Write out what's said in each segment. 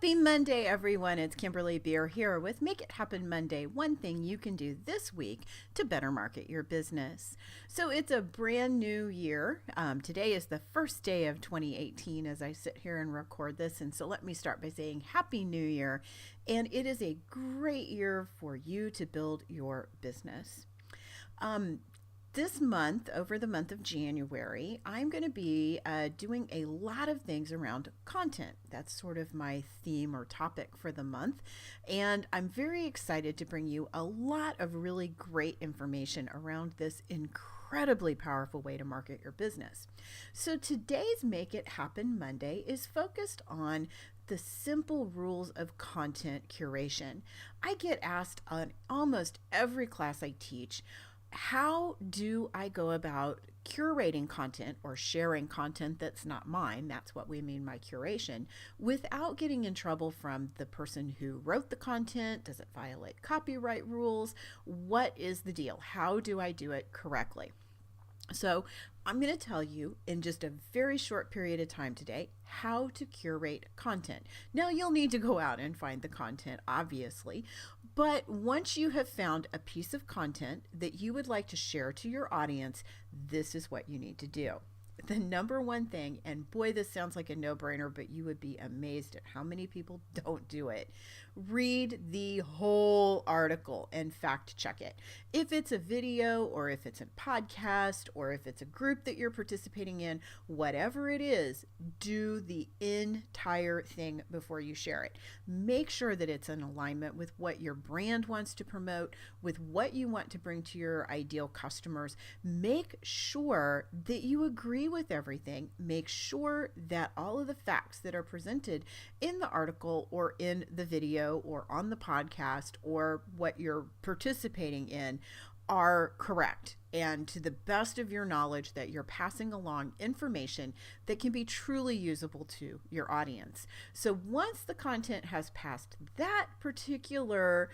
Happy Monday, everyone. It's Kimberly Beer here with Make It Happen Monday, one thing you can do this week to better market your business. So it's a brand new year. Today is the first day of 2018 as I sit here and record this. And so let me start by saying Happy New Year. And it is a great year for you to build your business. This month, over the month of January, I'm going to be doing a lot of things around content. That's sort of my theme or topic for the month. And I'm very excited to bring you a lot of really great information around this incredibly powerful way to market your business. So today's Make It Happen Monday is focused on the simple rules of content curation. I get asked on almost every class I teach, how do I go about curating content or sharing content that's not mine? That's what we mean by curation, without getting in trouble from the person who wrote the content. Does it violate copyright rules? What is the deal? How do I do it correctly? So I'm going to tell you in just a very short period of time today how to curate content. Now you'll need to go out and find the content, obviously, but once you have found a piece of content that you would like to share to your audience, this is what you need to do. The number one thing, and boy, this sounds like a no-brainer, but you would be amazed at how many people don't do it. Read the whole article and fact check it. If it's a video or if it's a podcast or if it's a group that you're participating in, whatever it is, do the entire thing before you share it. Make sure that it's in alignment with what your brand wants to promote, with what you want to bring to your ideal customers. Make sure that you agree with everything. Make sure that all of the facts that are presented in the article or in the video or on the podcast or what you're participating in are correct, and to the best of your knowledge that you're passing along information that can be truly usable to your audience. So once the content has passed that particular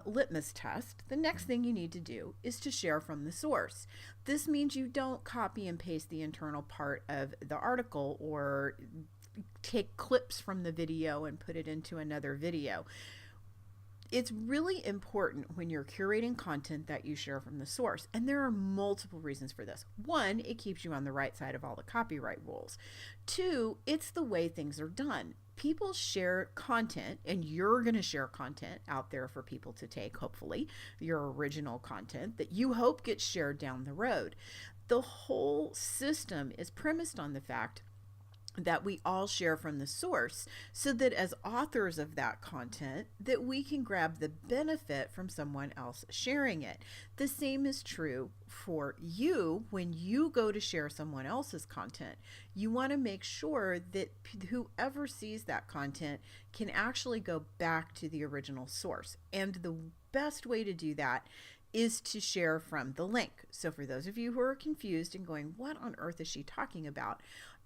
litmus test, the next thing you need to do is to share from the source. This means you don't copy and paste the internal part of the article or take clips from the video and put it into another video. It's really important when you're curating content that you share from the source. And there are multiple reasons for this. One, it keeps you on the right side of all the copyright rules. Two, it's the way things are done. People share content, and you're going to share content out there for people to take, hopefully, your original content that you hope gets shared down the road. The whole system is premised on the fact that we all share from the source, so that as authors of that content, that we can grab the benefit from someone else sharing it. The same is true for you when you go to share someone else's content. You want to make sure that whoever sees that content can actually go back to the original source. And the best way to do that is to share from the link. So for those of you who are confused and going, what on earth is she talking about?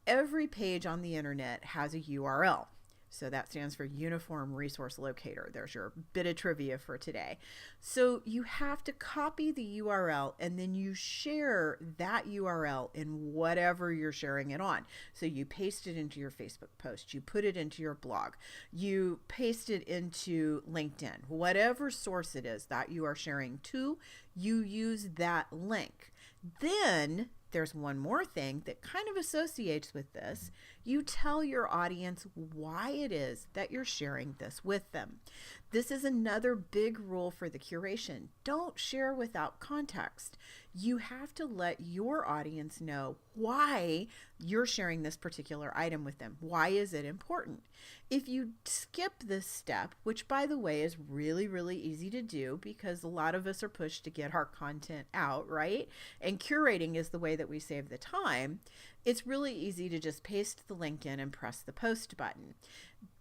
Every page on the internet has a URL. So that stands for Uniform Resource Locator. There's your bit of trivia for today. So you have to copy the URL and then you share that URL in whatever you're sharing it on. So you paste it into your Facebook post, you put it into your blog, you paste it into LinkedIn, whatever source it is that you are sharing to, you use that link. Then there's one more thing that kind of associates with this. You tell your audience why it is that you're sharing this with them. This is another big rule for the curation. Don't share without context. You have to let your audience know why you're sharing this particular item with them. Why is it important? If you skip this step, which by the way is really, really easy to do because a lot of us are pushed to get our content out, right? And curating is the way that we save the time. It's really easy to just paste the link in and press the post button.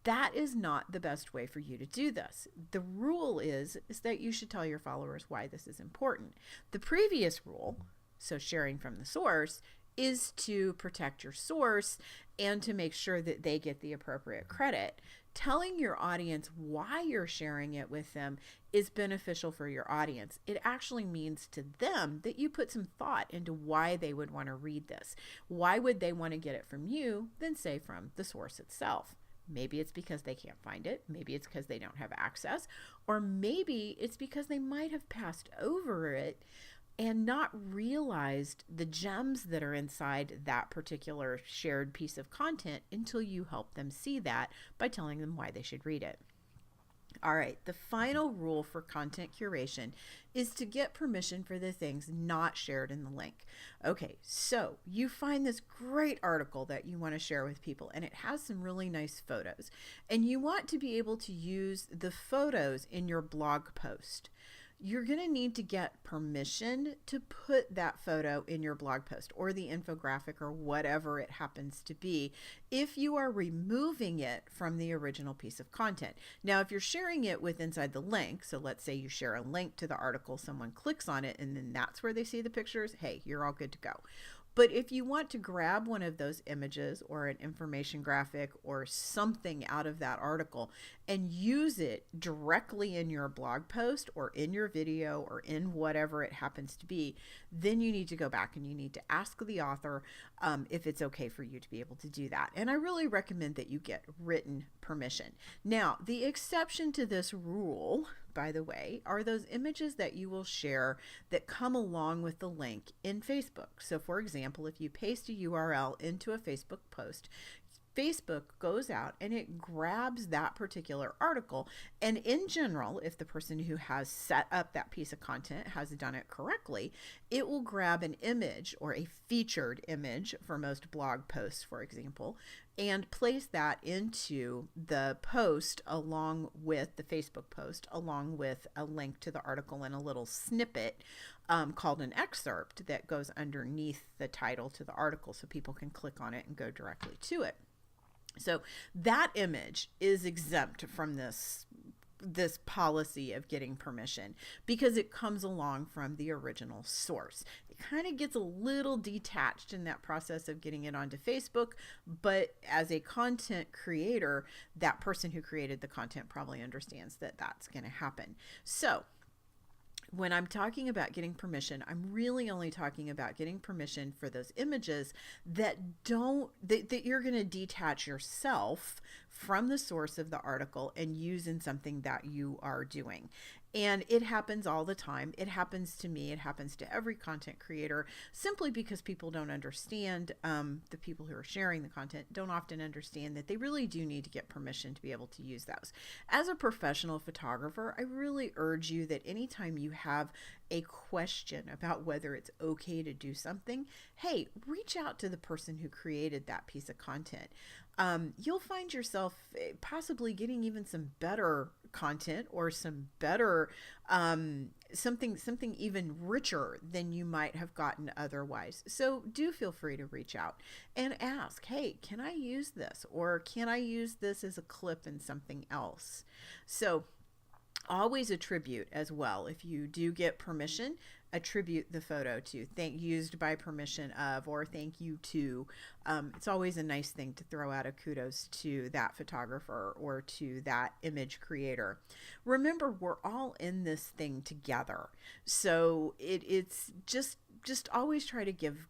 That is not the best way for you to do this. The rule is that you should tell your followers why this is important. The previous rule, so sharing from the source, is to protect your source and to make sure that they get the appropriate credit. Telling your audience why you're sharing it with them is beneficial for your audience. It actually means to them that you put some thought into why they would want to read this. Why would they want to get it from you than say from the source itself? Maybe it's because they can't find it. Maybe it's because they don't have access. Or maybe it's because they might have passed over it and not realized the gems that are inside that particular shared piece of content until you help them see that by telling them why they should read it. All right, the final rule for content curation is to get permission for the things not shared in the link. Okay, so you find this great article that you want to share with people, and it has some really nice photos, and you want to be able to use the photos in your blog post. You're going to need to get permission to put that photo in your blog post or the infographic or whatever it happens to be if you are removing it from the original piece of content. Now, if you're sharing it with inside the link, so let's say you share a link to the article, someone clicks on it, and then that's where they see the pictures, hey, you're all good to go. But if you want to grab one of those images or an information graphic or something out of that article and use it directly in your blog post or in your video or in whatever it happens to be, then you need to go back and you need to ask the author if it's okay for you to be able to do that. And I really recommend that you get written permission. Now, the exception to this rule, by the way, are those images that you will share that come along with the link in Facebook. So for example, if you paste a URL into a Facebook post, Facebook goes out and it grabs that particular article. And in general, if the person who has set up that piece of content has done it correctly, it will grab an image or a featured image for most blog posts, for example, and place that into the post along with the Facebook post, along with a link to the article and a little snippet called an excerpt that goes underneath the title to the article so people can click on it and go directly to it. So that image is exempt from this policy of getting permission because it comes along from the original source. It kind of gets a little detached in that process of getting it onto Facebook, but as a content creator, that person who created the content probably understands that that's going to happen. So when I'm talking about getting permission, I'm really only talking about getting permission for those images that you're going to detach yourself from the source of the article and use in something that you are doing. And it happens all the time. It happens to me. It happens to every content creator simply because people don't understand, the people who are sharing the content don't often understand that they really do need to get permission to be able to use those. As a professional photographer, I really urge you that anytime you have a question about whether it's okay to do something, hey, reach out to the person who created that piece of content. You'll find yourself possibly getting even some better content or some better something even richer than you might have gotten otherwise. So do feel free to reach out and ask, hey, can I use this? Or can I use this as a clip in something else? So always attribute as well. If you do get permission, attribute the photo to used by permission of, or thank you to. It's always a nice thing to throw out a kudos to that photographer or to that image creator. Remember, we're all in this thing together. So it's just always try to give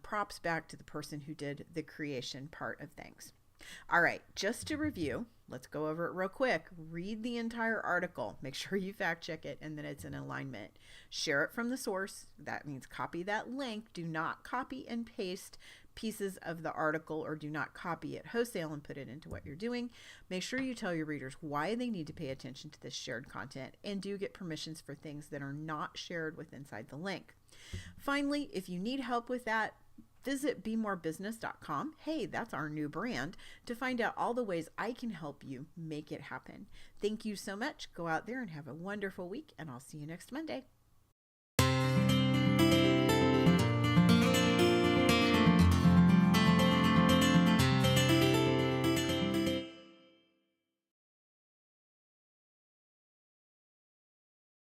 props back to the person who did the creation part of things. All right, just to review, let's go over it real quick. Read the entire article. Make sure you fact check it and that it's in alignment. Share it from the source. That means copy that link. Do not copy and paste pieces of the article or do not copy it wholesale and put it into what you're doing. Make sure you tell your readers why they need to pay attention to this shared content and do get permissions for things that are not shared with inside the link. Finally, if you need help with that, visit bemorebusiness.com. Hey, that's our new brand, to find out all the ways I can help you make it happen. Thank you so much. Go out there and have a wonderful week, and I'll see you next Monday.